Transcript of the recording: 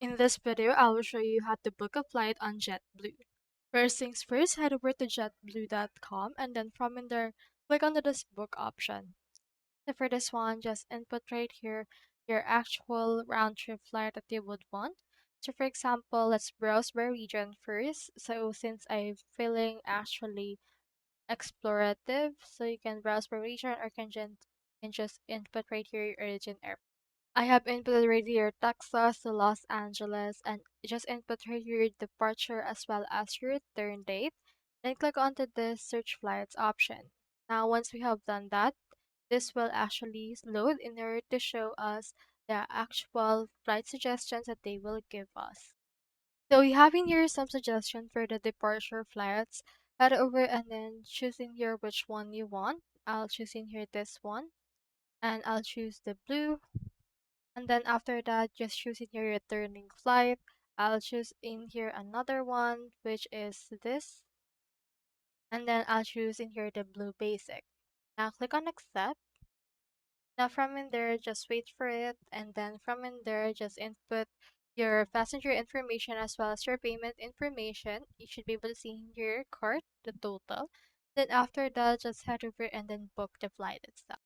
In this video, I will show you how to book a flight on JetBlue. First things first, head over to jetblue.com and then from in there, click on this book option. So for this one, just input right here your actual round trip flight that you would want. So for example, let's browse by region first. So since I'm feeling actually explorative, so you can browse by region or can just input right here your origin airport. I have inputted right here Texas to Los Angeles and just input right here your departure as well as your return date. Then click onto the search flights option. Now once we have done that, this will actually load in order to show us the actual flight suggestions that they will give us. So we have in here some suggestion for the departure flights. Head over and then choose in here which one you want. I'll choose in here this one and I'll choose the blue. And then after that, just choose in your returning flight. I'll choose in here another one, which is this. And then I'll choose in here the blue basic. Now click on accept. Now from in there, just wait for it. And then from in there, just input your passenger information as well as your payment information. You should be able to see in your cart the total. Then after that, just head over and then book the flight itself.